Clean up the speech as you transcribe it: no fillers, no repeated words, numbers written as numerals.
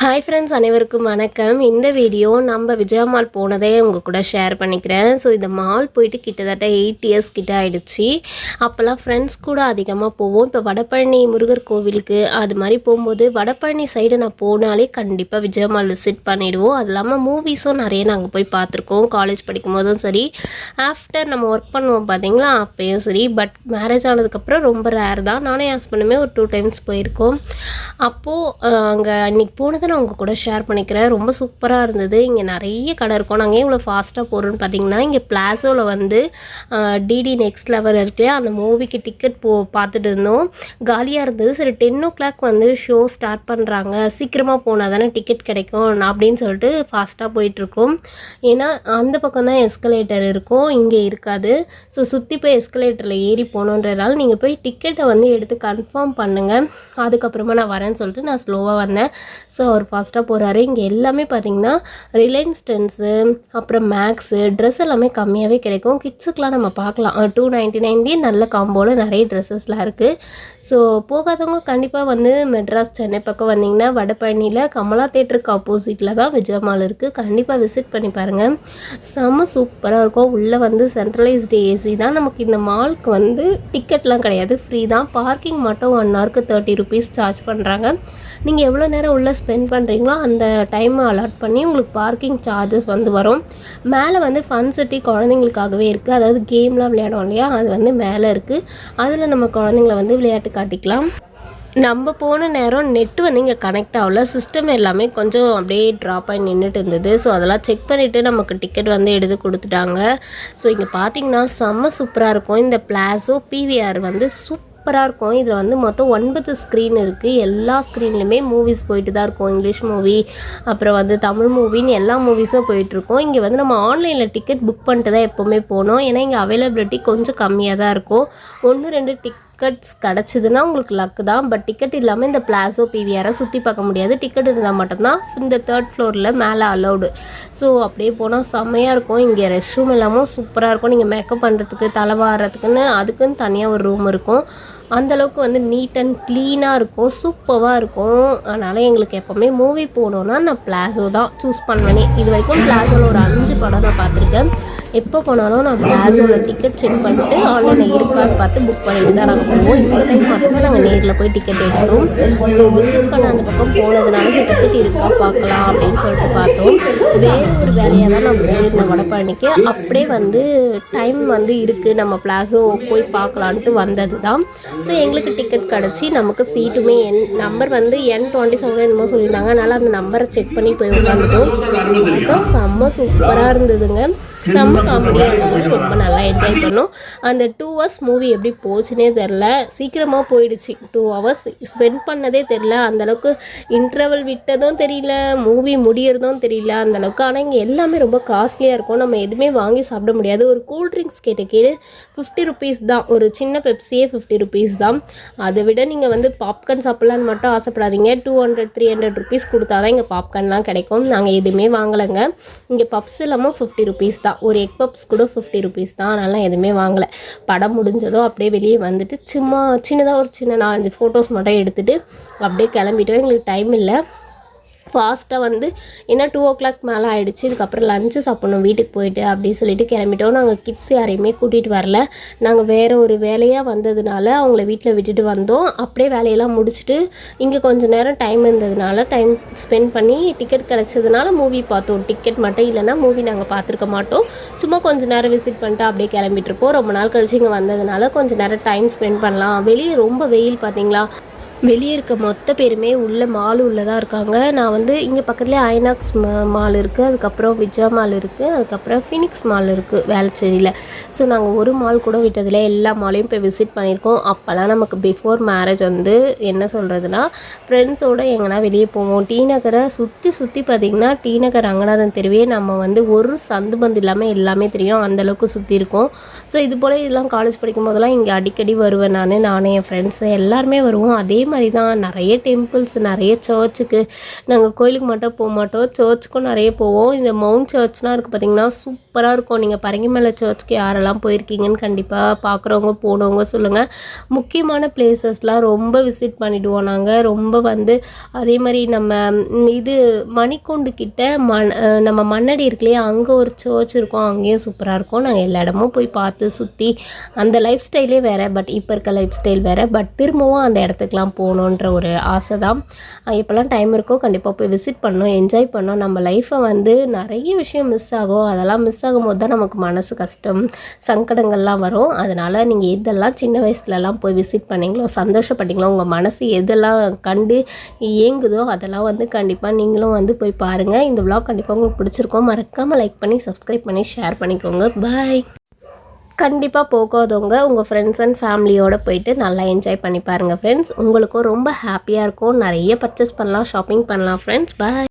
Hi friends, அனைவருக்கும் வணக்கம். இந்த வீடியோ நம்ம விஜயா மால் போனதே உங்கள் கூட ஷேர் பண்ணிக்கிறேன். ஸோ இந்த மால் போயிட்டு கிட்டத்தட்ட 8 இயர்ஸ் கிட்ட ஆகிடுச்சு. அப்போல்லாம் ஃப்ரெண்ட்ஸ் கூட அதிகமாக போவோம். இப்போ வடபழனி முருகர் கோவிலுக்கு அது மாதிரி போகும்போது வடபழனி சைடு நான் போனாலே கண்டிப்பாக விஜயா மால் விசிட் பண்ணிவிடுவோம். அது இல்லாமல் மூவிஸும் நிறைய நாங்கள் போய் பார்த்துருக்கோம். காலேஜ் படிக்கும் போதும் சரி, ஆஃப்டர் நம்ம ஒர்க் பண்ணுவோம் பார்த்தீங்களா, அப்போயும் சரி. பட் மேரேஜ் ஆனதுக்கப்புறம் ரொம்ப ரேர் தான். நானும் என் ஹஸ்பண்டுமே ஒரு 2 டைம்ஸ் போயிருக்கோம். அப்போது அங்கே அன்றைக்கி போனதை நான் உங்கள் கூட ஷேர் பண்ணிக்கிறேன். ரொம்ப சூப்பராக இருந்தது. இங்கே நிறைய கடை இருக்கும். நாங்கள் ஏன் இவ்வளோ ஃபாஸ்ட்டாக போகிறோன்னு பார்த்தீங்கன்னா, இங்கே பிளாசோவில் வந்து டிடி நெக்ஸ்ட் லெவல் இருக்குது. அந்த மூவிக்கு டிக்கெட் பார்த்துட்டு இருந்தோம். காலியாக இருந்தது. சரி 10 o'clock வந்து ஷோ ஸ்டார்ட் பண்ணுறாங்க, சீக்கிரமாக போனால் தானே டிக்கெட் கிடைக்கும் அப்படின்னு சொல்லிட்டு ஃபாஸ்ட்டாக போயிட்டுருக்கோம். ஏன்னா அந்த பக்கம் தான் எஸ்கலேட்டர் இருக்கும், இங்கே இருக்காது. ஸோ சுற்றி போய் எஸ்கலேட்டரில் ஏறி போகணுன்றதால நீங்கள் போய் டிக்கெட்டை வந்து எடுத்து கன்ஃபார்ம் பண்ணுங்கள், அதுக்கப்புறமா நான் வரேன்னு சொல்லிட்டு நான் ஸ்லோவாக வந்தேன். ஸோ அவர் ஃபாஸ்ட்டாக போகிறாரு. இங்கே எல்லாமே பார்த்தீங்கன்னா ரிலையன்ஸ் ட்ரெண்ட்ஸு, அப்புறம் மேக்ஸு, ட்ரெஸ் எல்லாமே கம்மியாகவே கிடைக்கும். கிட்ஸுக்கெலாம் நம்ம பார்க்கலாம் 299 நல்ல காம்போவில் நிறைய ட்ரெஸ்ஸஸ்லாம் இருக்குது. ஸோ போகாதவங்க கண்டிப்பாக வந்து மெட்ராஸ் சென்னை பக்கம் வந்தீங்கன்னா வடபழனியில் கமலா தேட்டருக்கு ஆப்போசிட்டில் தான் விஜயா மால் இருக்குது. கண்டிப்பாக விசிட் பண்ணி பாருங்கள். செம்ம சூப்பராக இருக்கும். உள்ளே வந்து சென்ட்ரலைஸ்டு ஏசி தான். நமக்கு இந்த மாலுக்கு வந்து டிக்கெட்லாம் கிடையாது, ஃப்ரீ தான். பார்க்கிங் மட்டும் 1 ஹவருக்கு 30 rupees சார்ஜ் பண்ணுறாங்க. நீங்கள் எவ்வளோ நேரம் உள்ளே ஸ்பெண்ட் பண்ணுறீங்களோ அந்த டைமை அலாட் பண்ணி உங்களுக்கு பார்க்கிங் சார்ஜஸ் வந்து வரும். மேலே வந்து ஃபன் சிட்டி குழந்தைங்களுக்காகவே இருக்குது. அதாவது கேம்லாம் விளையாடும் இல்லையா, அது வந்து மேலே இருக்குது. அதில் நம்ம குழந்தைங்கள வந்து விளையாட்டு காட்டிக்கலாம். நம்ம போன நேரம் நெட்டு வந்து இங்கே கனெக்ட் ஆகல. சிஸ்டம் எல்லாமே கொஞ்சம் அப்படியே ட்ராப் ஆகி நின்றுட்டு இருந்தது. ஸோ அதெல்லாம் செக் பண்ணிவிட்டு நமக்கு டிக்கெட் வந்து எடுத்து கொடுத்துட்டாங்க. ஸோ இங்கே பார்த்தீங்கன்னா செம்ம சூப்பராக இருக்கும். இந்த பிளாஸோ பிவிஆர் வந்து சூப்பராக இருக்கும். இதில் வந்து மொத்தம் 9 ஸ்க்ரீன் இருக்குது. எல்லா ஸ்க்ரீன்லையுமே மூவிஸ் போயிட்டு தான் இருக்கும். இங்கிலீஷ் மூவி, அப்புறம் வந்து தமிழ் மூவின்னு எல்லா மூவிஸும் போயிட்டுருக்கோம். இங்கே வந்து நம்ம ஆன்லைனில் டிக்கெட் புக் பண்ணிட்டு தான் எப்போவுமே போனோம். ஏன்னா இங்கே அவைலபிலிட்டி கொஞ்சம் கம்மியாக தான் இருக்கும். 1-2 டிக்கெட்ஸ் கிடச்சிதுன்னா உங்களுக்கு லக்கு தான். பட் டிக்கெட் இல்லாமல் இந்த பிளாஸோ பிவிஆரை சுற்றி பார்க்க முடியாது. டிக்கெட் இருந்தால் மட்டும்தான் இந்த 3rd floorல மேலே அலௌடு. ஸோ அப்படியே போனால் செம்மையாக இருக்கும். இங்கே ரெஸ்ட் ரூம் எல்லாமும் சூப்பராக இருக்கும். நீங்கள் மேக்கப் பண்ணுறதுக்கு, தலை வாரத்துக்குன்னு அதுக்குன்னு தனியாக ஒரு ரூம் இருக்கும். அந்தளவுக்கு வந்து நீட் அண்ட் க்ளீனாக இருக்கும், சூப்பராக இருக்கும். அதனால் எங்களுக்கு எப்போவுமே மூவி போகணுன்னா நான் பிளாஸோ தான் சூஸ் பண்ணுவேனே. இது வரைக்கும் பிளாஸோவில் ஒரு 5 படம் நான் பார்த்துருக்கேன். எப்போ போனாலும் நான் பிளாஸோவில் டிக்கெட் செக் பண்ணிட்டு ஆன்லைனில் இருக்கான்னு பார்த்து புக் பண்ணிட்டு தான் நாங்கள் போவோம். இந்த டைம் மட்டும் நாங்கள் நேரில் போய் டிக்கெட் எடுத்தோம். ஸோ விசிட் பண்ண அந்த பக்கம் போனதுனால டிக்கெட் இருக்கா பார்க்கலாம் அப்படின்னு சொல்லிட்டு பார்த்தோம். வேறு ஒரு வேலையாக தான் நான் போயிருந்தேன் வடபழனிக்கு. அப்படியே வந்து டைம் வந்து இருக்குது, நம்ம பிளாஸோ போய் பார்க்கலான்ட்டு வந்தது தான். ஸோ எங்களுக்கு டிக்கெட் கிடச்சி நமக்கு சீட்டுமே நம்பர் வந்து N27 என்னமோ சொல்லியிருந்தாங்க. அதனால் அந்த நம்பரை செக் பண்ணி போய் உட்காந்துட்டோம். செம்ம சூப்பராக இருந்ததுங்க. செம்ம காமெடியாக இருந்தது. ரொம்ப நல்லா என்ஜாய் பண்ணோம். அந்த 2 hours மூவி எப்படி போச்சுன்னே தெரில. சீக்கிரமாக போயிடுச்சு. 2 hours ஸ்பெண்ட் பண்ணதே தெரில. அந்தளவுக்கு இன்டர்வல் விட்டதும் தெரியல, மூவி முடியறதும் தெரியல அந்தளவுக்கு. ஆனால் இங்கே எல்லாமே ரொம்ப காஸ்ட்லியாக இருக்கும். நம்ம எதுவுமே வாங்கி சாப்பிட முடியாது. ஒரு கூல் ட்ரிங்க்ஸ் கேட்டு 50 rupees தான். ஒரு சின்ன பெப்சியே 50 rupees தான். அதை விட நீங்கள் வந்து பாப்கார்ன் சாப்பிட்லான்னு மட்டும் ஆசைப்படாதீங்க. 200-300 rupees கொடுத்தா தான் இங்கே பாப்கார்ன்லாம் கிடைக்கும். நாங்கள் எதுவுமே வாங்கலைங்க. இங்கே பப்ஸ் இல்லாமல் 50 rupees தான். ஒரு எக் பப்ஸ் கூட 50 rupees தான். அதனால் எதுவுமே வாங்கலை. படம் முடிஞ்சதோ அப்படியே வெளியே வந்துட்டு சும்மா சின்னதாக ஒரு 4-5 ஃபோட்டோஸ் மட்டும் எடுத்துகிட்டு அப்படியே கிளம்பிட்டோம். எங்களுக்கு டைம் இல்லை. ஃபாஸ்ட்டாக வந்து ஏன்னா 2 o'clock மேலே ஆகிடுச்சு. இதுக்கப்புறம் லஞ்சு சாப்பிட்ணும் வீட்டுக்கு போயிட்டு அப்படின்னு சொல்லிட்டு கிளம்பிட்டோம். நாங்கள் கிட்ஸ் யாரையுமே கூட்டிகிட்டு வரல. நாங்கள் வேறு ஒரு வேலையாக வந்ததுனால அவங்கள வீட்டில் விட்டுட்டு வந்தோம். அப்படியே வேலையெல்லாம் முடிச்சுட்டு இங்கே கொஞ்சம் நேரம் டைம் இருந்ததுனால டைம் ஸ்பெண்ட் பண்ணி டிக்கெட் கிடச்சதுனால மூவி பார்த்தோம். டிக்கெட் மட்டும் இல்லைன்னா மூவி நாங்கள் பார்த்துருக்க மாட்டோம். சும்மா கொஞ்சம் நேரம் விசிட் பண்ணிட்டு அப்படியே கிளம்பிட்டுருப்போம். ரொம்ப நாள் கழிச்சு இங்கே வந்ததுனால கொஞ்சம் நேரம் டைம் ஸ்பெண்ட் பண்ணலாம். வெளியே ரொம்ப வெயில் பார்த்தீங்களா. வெளியே இருக்க மொத்த பேருமே உள்ள மால் உள்ள தான் இருக்காங்க. நான் வந்து இங்கே பக்கத்துலேயே ஐநாக்ஸ் மால் இருக்குது, அதுக்கப்புறம் விஜயா மால் இருக்குது, அதுக்கப்புறம் ஃபினிக்ஸ் மால் இருக்குது வேளச்சேரியில். ஸோ நாங்கள் ஒரு மால் கூட விட்டதில்லை, எல்லா மாலையும் போய் விசிட் பண்ணியிருக்கோம். அப்போல்லாம் நமக்கு பிஃபோர் மேரேஜ் வந்து என்ன சொல்கிறதுனா ஃப்ரெண்ட்ஸோடு எங்கன்னா வெளியே போவோம். டி நகரை சுற்றி சுற்றி பார்த்திங்கன்னா டி நகர் ரங்கநாதன் தெருவே நம்ம வந்து ஒரு சந்து பந்து இல்லாமல் எல்லாமே தெரியும், அந்தளவுக்கு சுற்றி இருக்கோம். ஸோ இது போல் இதெல்லாம் காலேஜ் படிக்கும் போதெல்லாம் இங்கே அடிக்கடி வருவேன் நானே என் ஃப்ரெண்ட்ஸு எல்லாருமே வருவோம். அதே மாதிரி தான் நிறைய டெம்பிள்ஸ், நிறைய சர்ச்சுக்கு நாங்கள் கோயிலுக்கு மட்டும் போக மாட்டோம், சர்ச்சுக்கும் நிறைய போவோம். இந்த மவுண்ட் சர்ச்லாம் இருக்குது பார்த்திங்கன்னா, சூப்பராக இருக்கும். நீங்கள் பரங்கிமலை சர்ச்சுக்கு யாரெல்லாம் போயிருக்கீங்கன்னு கண்டிப்பாக பார்க்குறவங்க போனவங்க சொல்லுங்கள். முக்கியமான பிளேசஸ்லாம் ரொம்ப விசிட் பண்ணிவிடுவோம் நாங்கள். ரொம்ப வந்து அதே மாதிரி நம்ம இது மணிக்கூண்டு கிட்ட நம்ம மண்ணடி இருக்கு இல்லையா, அங்கே ஒரு சர்ச் இருக்கும், அங்கேயும் சூப்பராக இருக்கும். நாங்கள் எல்லா இடமும் போய் பார்த்து சுற்றி அந்த லைஃப் ஸ்டைலே வேறு, பட் இப்போ இருக்க லைஃப் ஸ்டைல் வேறு. பட் திரும்பவும் அந்த இடத்துக்குலாம் போகணுன்ற ஒரு ஆசை தான். எப்போல்லாம் டைம் இருக்கோ கண்டிப்பாக போய் விசிட் பண்ணணும், என்ஜாய் பண்ணணும். நம்ம லைஃப்பை வந்து நிறைய விஷயம் மிஸ் ஆகும், அதெல்லாம் மிஸ் ஆகும்போது தான் நமக்கு மனசு கஷ்டம், சங்கடங்கள்லாம் வரும். அதனால் நீங்கள் எதெல்லாம் சின்ன வயசுலலாம் போய் விசிட் பண்ணிங்களோ, சந்தோஷப்பட்டீங்களோ, உங்கள் மனசு எதெல்லாம் கண்டு ஏங்குதோ அதெல்லாம் வந்து கண்டிப்பாக நீங்களும் வந்து போய் பாருங்கள். இந்த விலாக் கண்டிப்பாக உங்களுக்கு பிடிச்சிருக்கோம். மறக்காமல் லைக் பண்ணி சப்ஸ்கிரைப் பண்ணி ஷேர் பண்ணிக்கோங்க. பாய். கண்டிப்பாக போகாதவங்க உங்கள் ஃப்ரெண்ட்ஸ் அண்ட் ஃபேமிலியோடு போயிட்டு நல்லா என்ஜாய் பண்ணி பாருங்கள் ஃப்ரெண்ட்ஸ். உங்களுக்கும் ரொம்ப ஹாப்பியாக இருக்கும், நிறைய பர்ச்சேஸ் பண்ணலாம், ஷாப்பிங் பண்ணலாம் ஃப்ரெண்ட்ஸ். பாய்.